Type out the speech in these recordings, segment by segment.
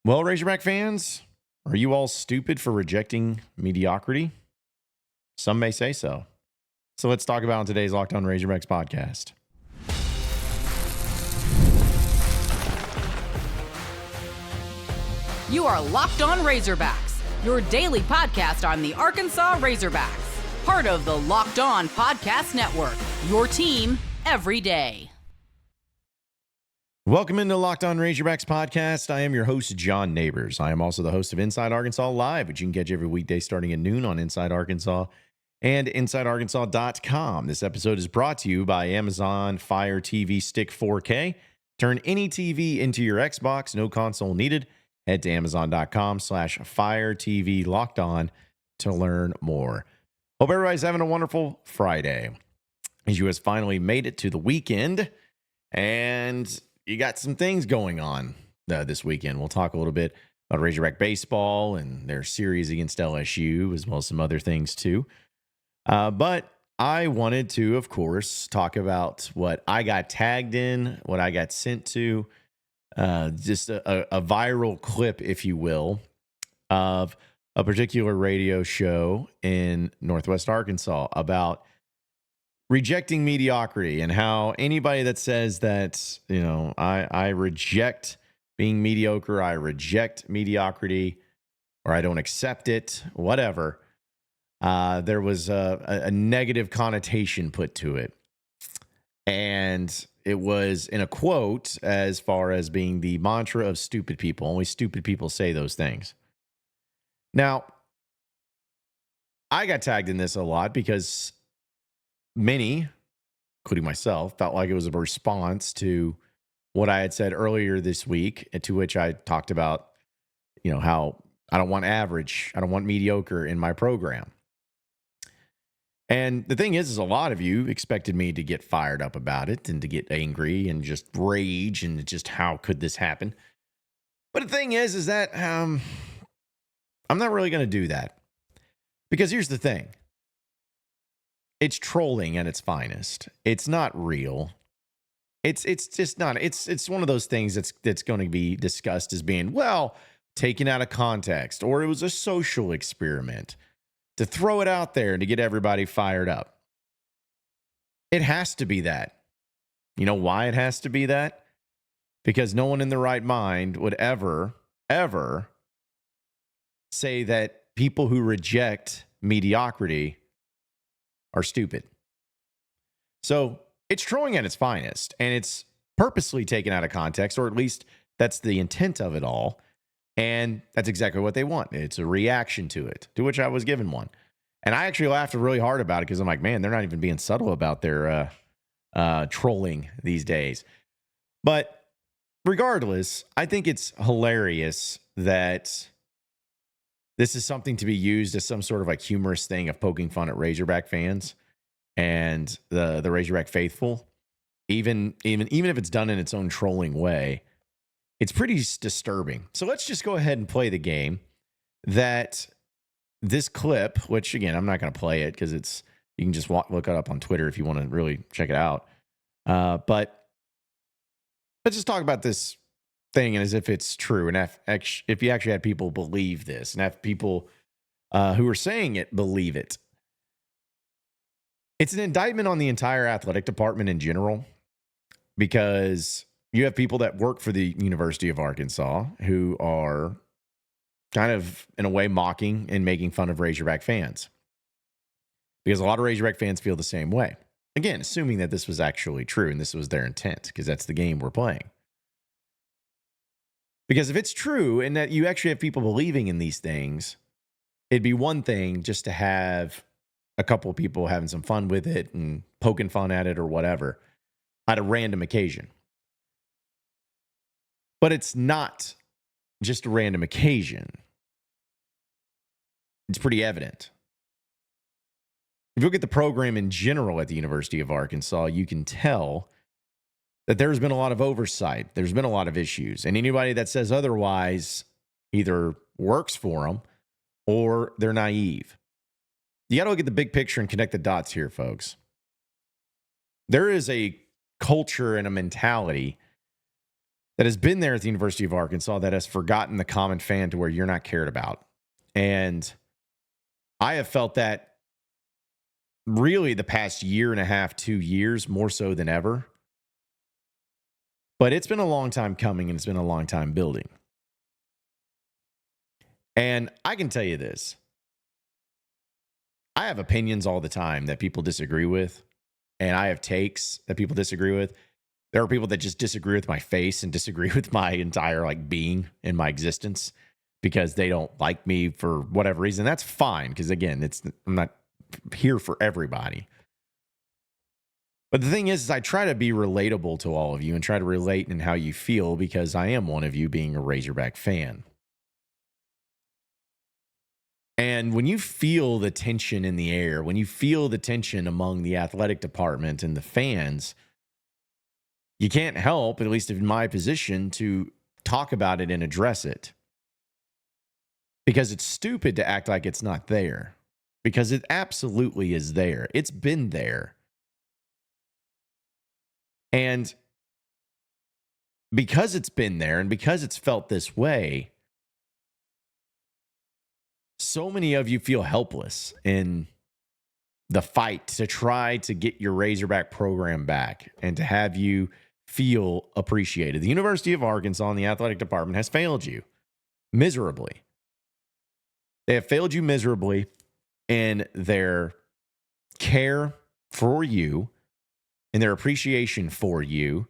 Well, Razorback fans, are you all stupid for rejecting mediocrity? Some may say so. So let's talk about in today's Locked On Razorbacks podcast. You are Locked On Razorbacks, your daily podcast on the Arkansas Razorbacks, part of the Locked On Podcast Network, your team every day. Welcome into Locked On Razorbacks podcast. I am your host, John Nabors. I am also the host of Inside Arkansas Live, which you can catch every weekday starting at noon on Inside Arkansas and InsideArkansas.com. This episode is brought to you by Amazon Fire TV Stick 4K. Turn any TV into your Xbox, no console needed. Head to Amazon.com/Fire TV Locked On to learn more. Hope everybody's having a wonderful Friday. As you has finally made it to the weekend, and you got some things going on this weekend. We'll talk a little bit about Razorback baseball and their series against LSU, as well as some other things too. But I wanted to, of course, talk about what I got tagged in, what I got sent to, just a viral clip, if you will, of a particular radio show in Northwest Arkansas about rejecting mediocrity and how anybody that says that, I reject being mediocre, I reject mediocrity, or I don't accept it, whatever, there was a negative connotation put to it. And it was in a quote as far as being the mantra of stupid people. Only stupid people say those things. Now, I got tagged in this a lot because many, including myself, felt like it was a response to what I had said earlier this week, to which I talked about, how I don't want average, I don't want mediocre in my program. And the thing is a lot of you expected me to get fired up about it and to get angry and just rage and just how could this happen? But the thing is that I'm not really going to do that, because here's the thing. It's trolling at its finest. It's not real. It's just not. It's one of those things that's going to be discussed as being, taken out of context, or it was a social experiment to throw it out there and to get everybody fired up. It has to be that. You know why it has to be that? Because no one in their right mind would ever say that people who reject mediocrity are stupid. So it's trolling at its finest, and it's purposely taken out of context, or at least that's the intent of it all. And that's exactly what they want. It's a reaction to it, to which I was given one. And I actually laughed really hard about it because I'm like, man, they're not even being subtle about their trolling these days. But regardless, I think it's hilarious that this is something to be used as some sort of like humorous thing of poking fun at Razorback fans and the Razorback faithful. Even if it's done in its own trolling way, it's pretty disturbing. So let's just go ahead and play the game. That this clip, which again, I'm not going to play it because you can just look it up on Twitter if you want to really check it out. But let's just talk about this thing as if it's true, and if you actually had people believe this, and have people who are saying it believe it. It's an indictment on the entire athletic department in general, because you have people that work for the University of Arkansas who are kind of, in a way, mocking and making fun of Razorback fans, because a lot of Razorback fans feel the same way. Again, assuming that this was actually true and this was their intent, because that's the game we're playing. Because if it's true and that you actually have people believing in these things, it'd be one thing just to have a couple of people having some fun with it and poking fun at it or whatever at a random occasion. But it's not just a random occasion. It's pretty evident. If you look at the program in general at the University of Arkansas, you can tell that there's been a lot of oversight. There's been a lot of issues. And anybody that says otherwise either works for them or they're naive. You got to look at the big picture and connect the dots here, folks. There is a culture and a mentality that has been there at the University of Arkansas that has forgotten the common fan to where you're not cared about. And I have felt that really the past year and a half, 2 years, more so than ever. But it's been a long time coming and it's been a long time building. And I can tell you this. I have opinions all the time that people disagree with, and I have takes that people disagree with. There are people that just disagree with my face and disagree with my entire being in my existence because they don't like me for whatever reason. That's fine because again, I'm not here for everybody. But the thing is I try to be relatable to all of you and try to relate in how you feel because I am one of you being a Razorback fan. And when you feel the tension in the air, when you feel the tension among the athletic department and the fans, you can't help, at least in my position, to talk about it and address it. Because it's stupid to act like it's not there. Because it absolutely is there. It's been there. And because it's been there and because it's felt this way, so many of you feel helpless in the fight to try to get your Razorback program back and to have you feel appreciated. The University of Arkansas and the athletic department has failed you miserably. They have failed you miserably in their care for you and their appreciation for you.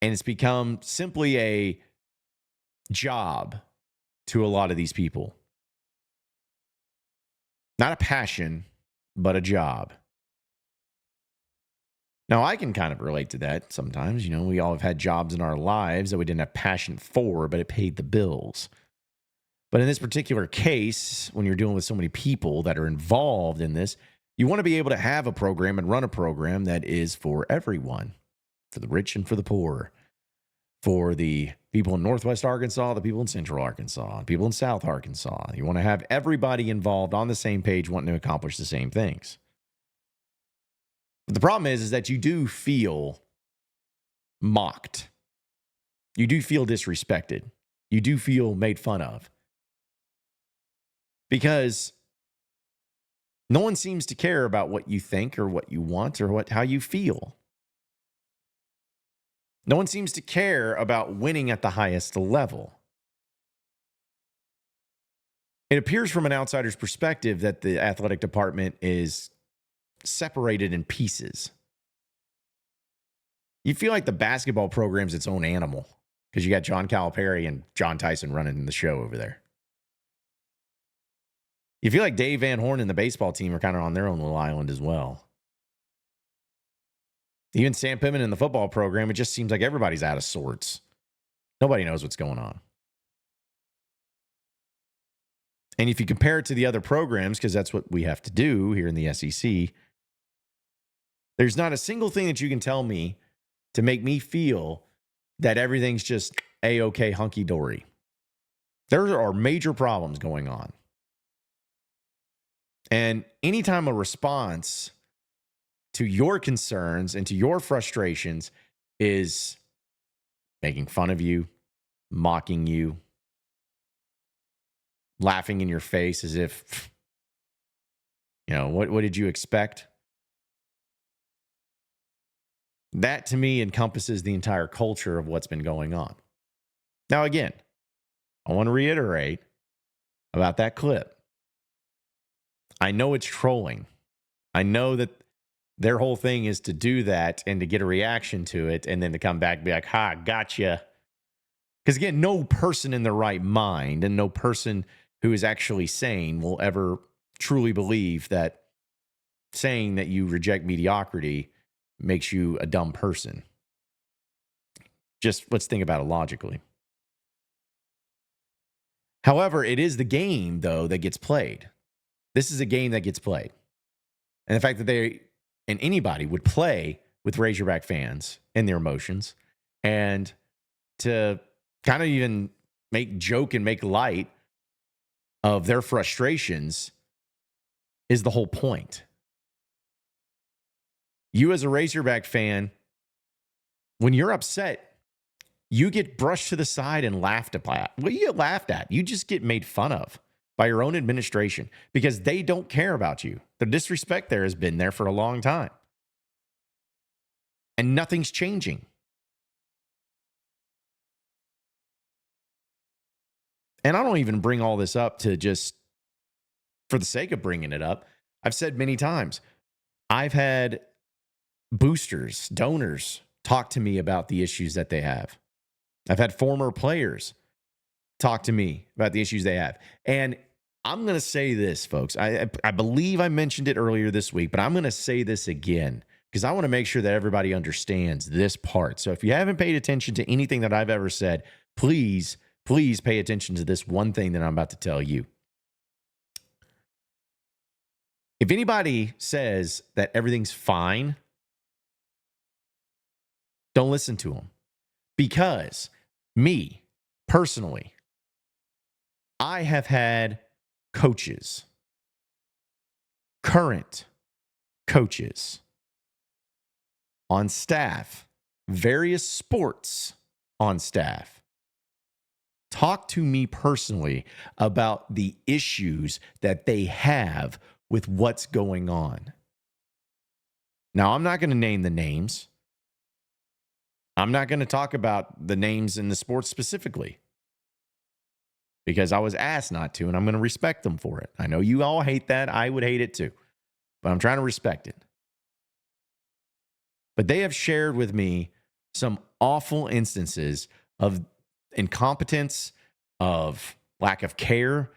And it's become simply a job to a lot of these people. Not a passion, but a job. Now, I can kind of relate to that sometimes. You know, we all have had jobs in our lives that we didn't have passion for, but it paid the bills. But in this particular case, when you're dealing with so many people that are involved in this, you want to be able to have a program and run a program that is for everyone, for the rich and for the poor, for the people in Northwest Arkansas, the people in Central Arkansas, people in South Arkansas. You want to have everybody involved on the same page wanting to accomplish the same things. But the problem is that you do feel mocked. You do feel disrespected. You do feel made fun of. Because no one seems to care about what you think or what you want or how you feel. No one seems to care about winning at the highest level. It appears from an outsider's perspective that the athletic department is separated in pieces. You feel like the basketball program's its own animal because you got John Calipari and John Tyson running the show over there. You feel like Dave Van Horn and the baseball team are kind of on their own little island as well. Even Sam Pittman in the football program, it just seems like everybody's out of sorts. Nobody knows what's going on. And if you compare it to the other programs, because that's what we have to do here in the SEC, there's not a single thing that you can tell me to make me feel that everything's just A-OK, hunky-dory. There are major problems going on. And anytime a response to your concerns and to your frustrations is making fun of you, mocking you, laughing in your face as if, you know, what did you expect? That to me encompasses the entire culture of what's been going on. Now, again, I want to reiterate about that clip. I know it's trolling. I know that their whole thing is to do that and to get a reaction to it and then to come back and be like, ha, gotcha. Because again, no person in their right mind and no person who is actually sane will ever truly believe that saying that you reject mediocrity makes you a dumb person. Just let's think about it logically. However, it is the game, though, that gets played. This is a game that gets played. And the fact that they and anybody would play with Razorback fans and their emotions and to kind of even make joke and make light of their frustrations is the whole point. You as a Razorback fan, when you're upset, you get brushed to the side and laughed at. What you get laughed at? You just get made fun of by your own administration because they don't care about you. The disrespect there has been there for a long time. And nothing's changing. And I don't even bring all this up to just for the sake of bringing it up. I've said many times, I've had boosters, donors talk to me about the issues that they have. I've had former players talk to me about the issues they have. And I'm going to say this, folks. I believe I mentioned it earlier this week, but I'm going to say this again because I want to make sure that everybody understands this part. So if you haven't paid attention to anything that I've ever said, please pay attention to this one thing that I'm about to tell you. If anybody says that everything's fine, don't listen to them. Because me, personally, I have had coaches, current coaches on staff, various sports on staff, talk to me personally about the issues that they have with what's going on. Now, I'm not going to name the names. I'm not going to talk about the names in the sports specifically because I was asked not to, and I'm going to respect them for it. I know you all hate that. I would hate it too, but I'm trying to respect it. But they have shared with me some awful instances of incompetence, of lack of care,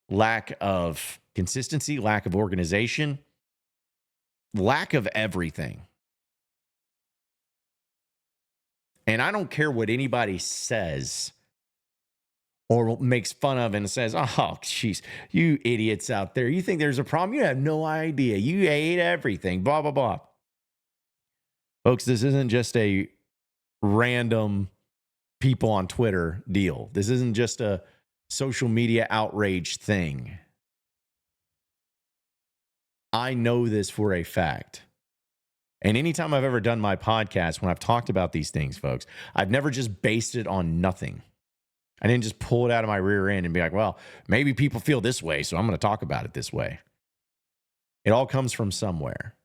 lack of consistency, lack of organization, lack of everything. And I don't care what anybody says or makes fun of and says, oh, jeez, you idiots out there. You think there's a problem? You have no idea. You hate everything, blah, blah, blah. Folks, this isn't just a random people on Twitter deal. This isn't just a social media outrage thing. I know this for a fact. And anytime I've ever done my podcast, when I've talked about these things, folks, I've never just based it on nothing. I didn't just pull it out of my rear end and be like, well, maybe people feel this way, so I'm going to talk about it this way. It all comes from somewhere.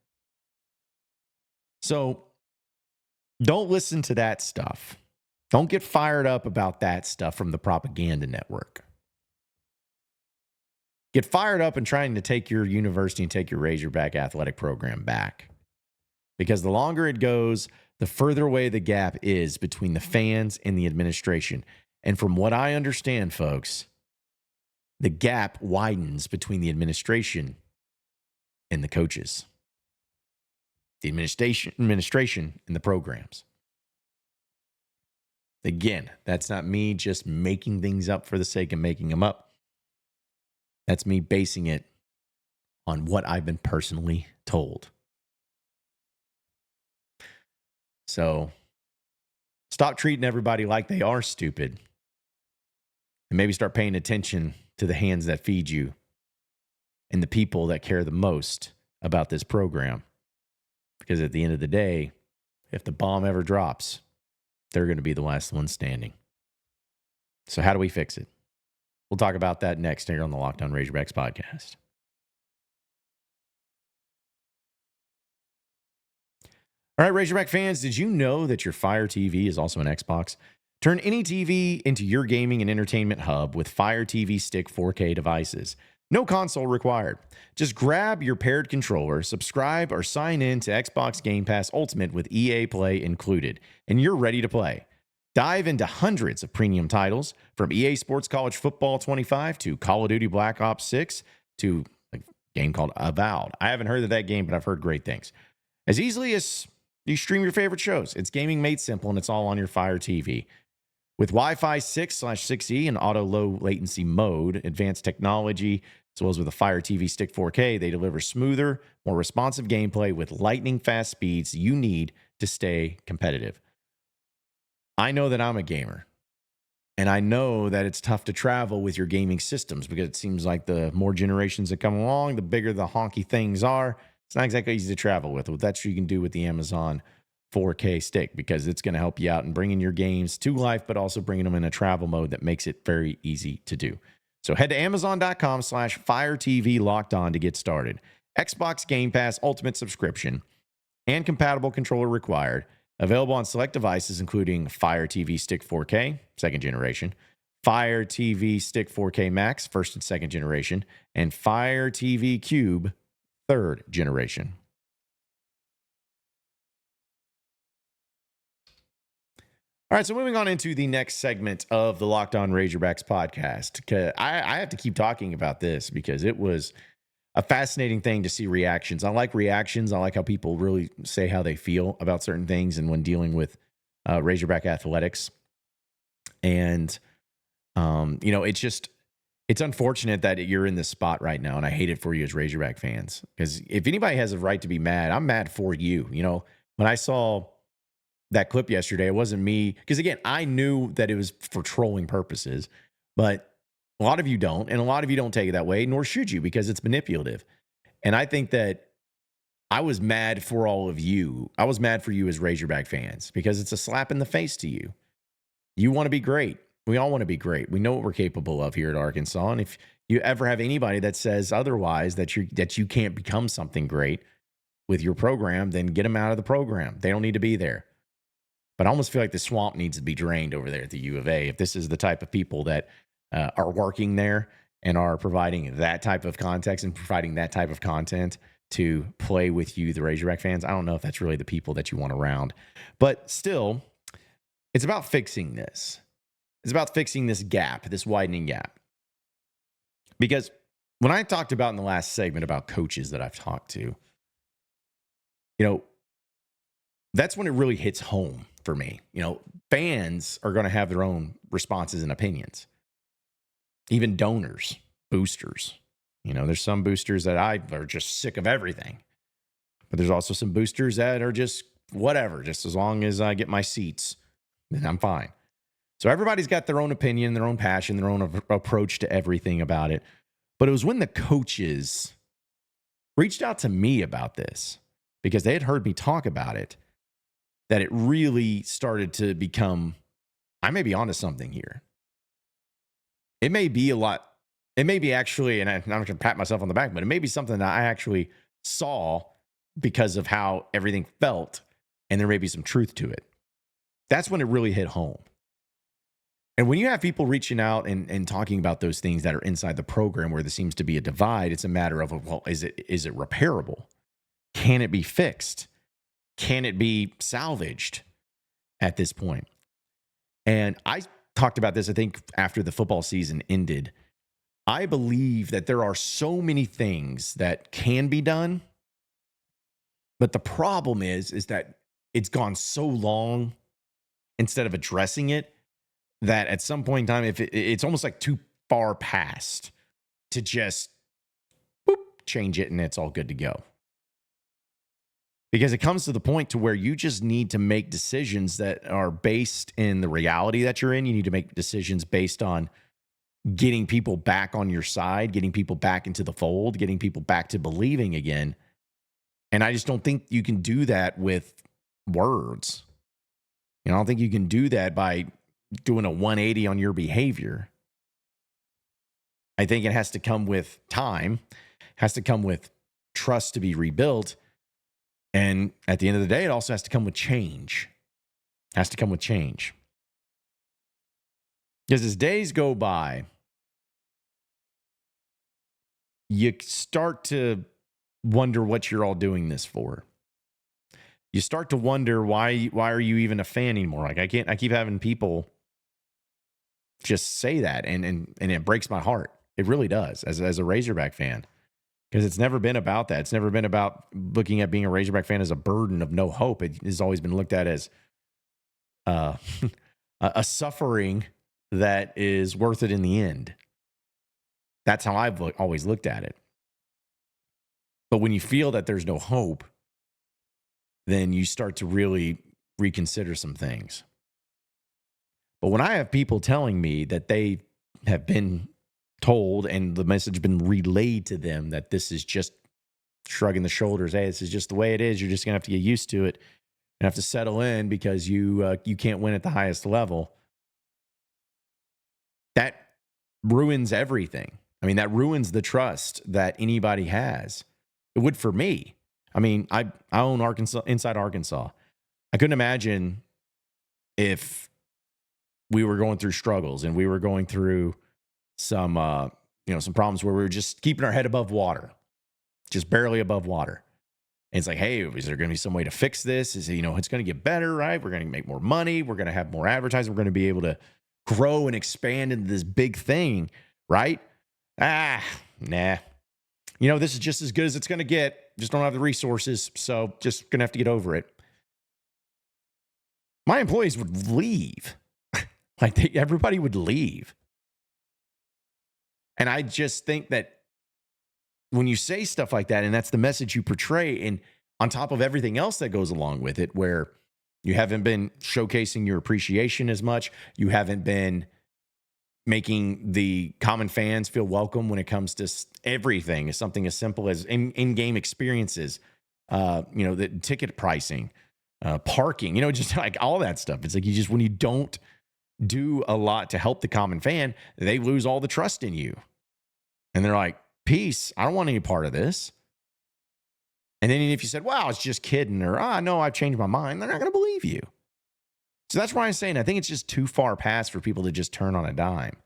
So don't listen to that stuff. Don't get fired up about that stuff from the propaganda network. Get fired up in trying to take your university and take your Razorback athletic program back. Because the longer it goes, the further away the gap is between the fans and the administration. And from what I understand, folks, the gap widens between the administration and the coaches. The administration and the programs. Again, that's not me just making things up for the sake of making them up. That's me basing it on what I've been personally told. So stop treating everybody like they are stupid and maybe start paying attention to the hands that feed you and the people that care the most about this program. Because at the end of the day, if the bomb ever drops, they're going to be the last one standing. So how do we fix it? We'll talk about that next here on the Locked On Razorbacks podcast. All right, Razorback fans, did you know that your Fire TV is also an Xbox? Turn any TV into your gaming and entertainment hub with Fire TV Stick 4K devices. No console required. Just grab your paired controller, subscribe, or sign in to Xbox Game Pass Ultimate with EA Play included, and you're ready to play. Dive into hundreds of premium titles, from EA Sports College Football 25 to Call of Duty Black Ops 6 to a game called Avowed. I haven't heard of that game, but I've heard great things. As easily as you stream your favorite shows. It's gaming made simple, and it's all on your Fire TV. With Wi-Fi 6/6E and auto low latency mode, advanced technology, as well as with a Fire TV Stick 4K, they deliver smoother, more responsive gameplay with lightning fast speeds you need to stay competitive. I know that I'm a gamer, and I know that it's tough to travel with your gaming systems because it seems like the more generations that come along, the bigger the honky things are. It's not exactly easy to travel with. Well, that's what you can do with the Amazon 4K stick because it's going to help you out in bringing your games to life, but also bringing them in a travel mode that makes it very easy to do. So head to Amazon.com/FireTV Locked On to get started. Xbox Game Pass Ultimate subscription and compatible controller required. Available on select devices, including Fire TV Stick 4K, second generation, Fire TV Stick 4K Max, first and second generation, and Fire TV Cube, third generation. All right, so moving on into the next segment of the Locked On Razorbacks podcast. I have to keep talking about this because it was a fascinating thing to see reactions. I like reactions. I like how people really say how they feel about certain things and when dealing with Razorback athletics. And, it's unfortunate that you're in this spot right now. And I hate it for you as Razorback fans, because if anybody has a right to be mad, I'm mad for you. When I saw that clip yesterday, it wasn't me. Because again, I knew that it was for trolling purposes, but a lot of you don't, and a lot of you don't take it that way, nor should you, because it's manipulative. And I think that I was mad for all of you. I was mad for you as Razorback fans because it's a slap in the face to you. You want to be great. We all want to be great. We know what we're capable of here at Arkansas. And if you ever have anybody that says otherwise, that you can't become something great with your program, then get them out of the program. They don't need to be there. But I almost feel like the swamp needs to be drained over there at the U of A. If this is the type of people that are working there and are providing that type of context and providing that type of content to play with you, the Razorback fans, I don't know if that's really the people that you want around. But still, it's about fixing this. It's about fixing this gap, this widening gap. Because when I talked about in the last segment about coaches that I've talked to, that's when it really hits home for me. Fans are going to have their own responses and opinions. Even donors, boosters. There's some boosters that are just sick of everything. But there's also some boosters that are just whatever. Just as long as I get my seats, then I'm fine. So everybody's got their own opinion, their own passion, their own approach to everything about it. But it was when the coaches reached out to me about this, because they had heard me talk about it, that it really started to become, I may be onto something here. It may be actually, and I'm not going to pat myself on the back, but it may be something that I actually saw because of how everything felt, and there may be some truth to it. That's when it really hit home. And when you have people reaching out and talking about those things that are inside the program where there seems to be a divide, it's a matter of, well, is it repairable? Can it be fixed? Can it be salvaged at this point? And I talked about this, I think, after the football season ended. I believe that there are so many things that can be done, but the problem is that it's gone so long instead of addressing it, that at some point in time, if it's almost like too far past to just change it and it's all good to go. Because it comes to the point to where you just need to make decisions that are based in the reality that you're in. You need to make decisions based on getting people back on your side, getting people back into the fold, getting people back to believing again. And I just don't think you can do that with words. I don't think you can do that by doing a 180 on your behavior. I think it has to come with time, has to come with trust to be rebuilt. And at the end of the day, it also has to come with change. Has to come with change. Because as days go by, you start to wonder what you're all doing this for. You start to wonder why are you even a fan anymore? Like I keep having people just say that, and it breaks my heart. It really does, as a Razorback fan. Because it's never been about that. It's never been about looking at being a Razorback fan as a burden of no hope. It has always been looked at as a suffering that is worth it in the end. That's how I've always looked at it. But when you feel that there's no hope, then you start to really reconsider some things. But when I have people telling me that they have been told and the message been relayed to them that this is just shrugging the shoulders, hey, this is just the way it is, you're just going to have to get used to it, and have to settle in because you can't win at the highest level, that ruins everything. I mean, that ruins the trust that anybody has. It would for me. I mean, I own Arkansas, Inside Arkansas. I couldn't imagine if we were going through struggles and we were going through some some problems where we were just keeping our head above water, just barely above water. And it's like, hey, is there going to be some way to fix this? Is it, it's going to get better, right? We're going to make more money. We're going to have more advertising. We're going to be able to grow and expand into this big thing, right? Nah. This is just as good as it's going to get. Just don't have the resources. So just going to have to get over it. My employees would leave. Everybody would leave. And I just think that when you say stuff like that, and that's the message you portray, and on top of everything else that goes along with it, where you haven't been showcasing your appreciation as much, you haven't been making the common fans feel welcome when it comes to everything, something as simple as in-game experiences, the ticket pricing, parking, just like all that stuff. It's like when you don't do a lot to help the common fan, they lose all the trust in you. And they're like, peace, I don't want any part of this. And then if you said, wow, it's just kidding, or, no, I've changed my mind, they're not going to believe you. So that's why I'm saying I think it's just too far past for people to just turn on a dime.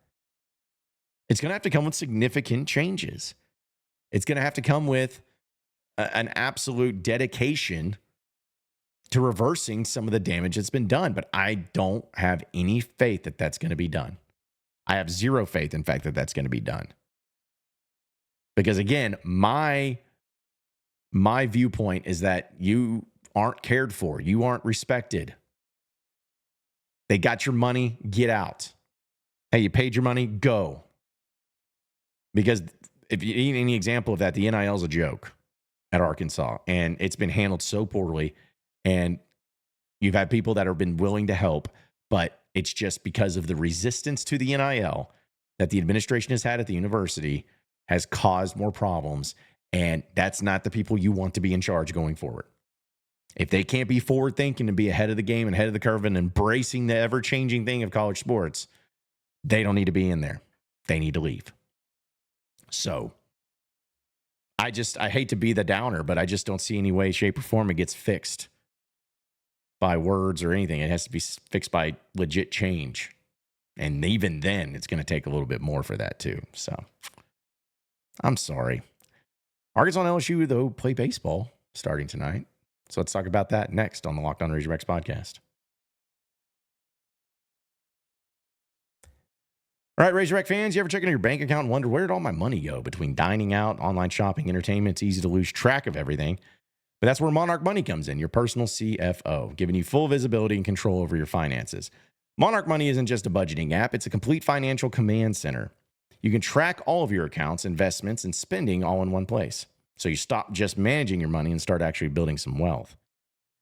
It's going to have to come with significant changes. It's going to have to come with an absolute dedication to reversing some of the damage that's been done. But I don't have any faith that that's going to be done. I have zero faith, in fact, that that's going to be done. Because again, my viewpoint is that you aren't cared for. You aren't respected. They got your money, get out. Hey, you paid your money, go. Because if you need any example of that, the NIL is a joke at Arkansas. And it's been handled so poorly. And you've had people that have been willing to help, but it's just because of the resistance to the NIL that the administration has had at the university has caused more problems, and that's not the people you want to be in charge going forward. If they can't be forward-thinking and be ahead of the game and ahead of the curve and embracing the ever-changing thing of college sports, they don't need to be in there. They need to leave. So I hate to be the downer, but I just don't see any way, shape, or form it gets fixed by words or anything. It has to be fixed by legit change. And even then, it's going to take a little bit more for that too. So I'm sorry. Arkansas and LSU, though, play baseball starting tonight. So let's talk about that next on the Locked On Razorbacks podcast. All right, Razorback fans, you ever check into your bank account and wonder, where did all my money go? Between dining out, online shopping, entertainment, it's easy to lose track of everything. But that's where Monarch Money comes in, your personal CFO, giving you full visibility and control over your finances. Monarch Money isn't just a budgeting app, it's a complete financial command center. You can track all of your accounts, investments, and spending all in one place. So you stop just managing your money and start actually building some wealth.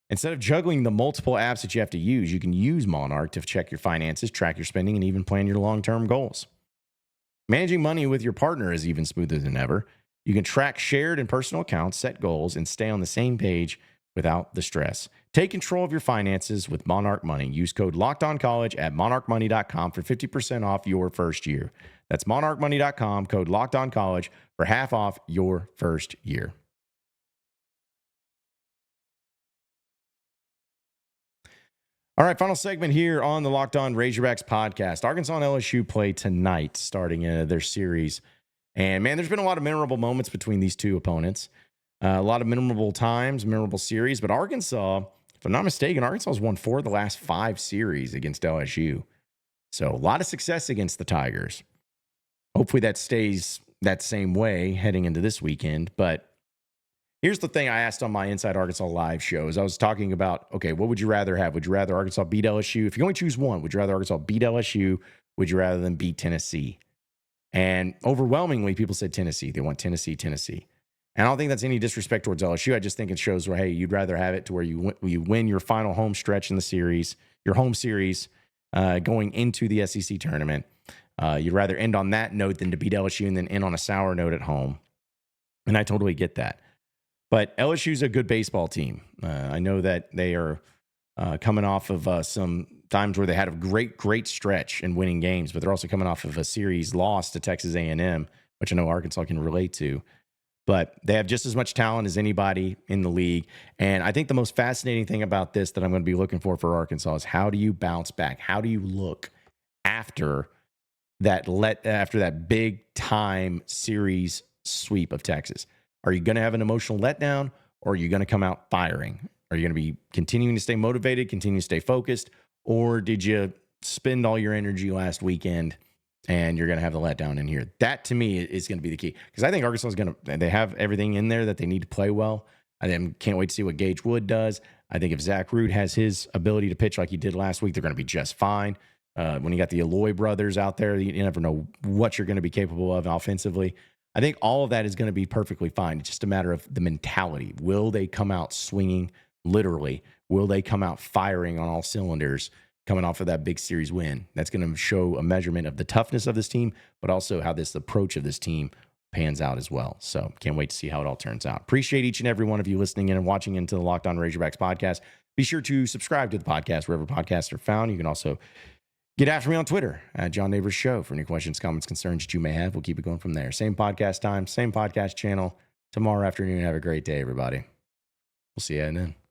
Instead of juggling the multiple apps that you have to use, you can use Monarch to check your finances, track your spending, and even plan your long-term goals. Managing money with your partner is even smoother than ever. You can track shared and personal accounts, set goals, and stay on the same page without the stress. Take control of your finances with Monarch Money. Use code LOCKEDONCollege at monarchmoney.com for 50% off your first year. That's monarchmoney.com, code LOCKEDONCollege for half off your first year. All right, final segment here on the Locked On Razorbacks podcast. Arkansas and LSU play tonight, starting their series. And, man, there's been a lot of memorable moments between these two opponents. A lot of memorable times, memorable series. But Arkansas, if I'm not mistaken, Arkansas has won 4 of the last 5 series against LSU. So a lot of success against the Tigers. Hopefully that stays that same way heading into this weekend. But here's the thing I asked on my Inside Arkansas live show is I was talking about, okay, what would you rather have? Would you rather Arkansas beat LSU? If you only choose one, would you rather Arkansas beat LSU? Would you rather them beat Tennessee? And overwhelmingly, people said Tennessee. They want Tennessee. And I don't think that's any disrespect towards LSU. I just think it shows where, hey, you'd rather have it to where you win your final home stretch in the series, your home series going into the SEC tournament. You'd rather end on that note than to beat LSU and then end on a sour note at home. And I totally get that. But LSU's a good baseball team. I know that they are coming off of some times where they had a great stretch in winning games, but they're also coming off of a series loss to Texas A&M, which I know Arkansas can relate to. But they have just as much talent as anybody in the league. And I think the most fascinating thing about this that I'm going to be looking for Arkansas is how do you bounce back? How do you look after that big time series sweep of Texas? Are you going to have an emotional letdown, or are you going to come out firing? Are you going to be continuing to stay motivated, continue to stay focused, or did you spend all your energy last weekend and you're going to have the letdown in here? That to me is going to be the key, because I think Arkansas is they have everything in there that they need to play well. I can't wait to see what Gage Wood does. I think if Zach Root has his ability to pitch like he did last week, they're going to be just fine. When you got the Eloy brothers out there, you never know what you're going to be capable of offensively. I think all of that is going to be perfectly fine. It's just a matter of the mentality. Will they come out swinging, literally? Will they come out firing on all cylinders coming off of that big series win? That's going to show a measurement of the toughness of this team, but also how this approach of this team pans out as well. So can't wait to see how it all turns out. Appreciate each and every one of you listening in and watching into the Locked On Razorbacks podcast. Be sure to subscribe to the podcast wherever podcasts are found. You can also get after me on Twitter at John Nabors Show for any questions, comments, concerns that you may have. We'll keep it going from there. Same podcast time, same podcast channel tomorrow afternoon. Have a great day, everybody. We'll see you then.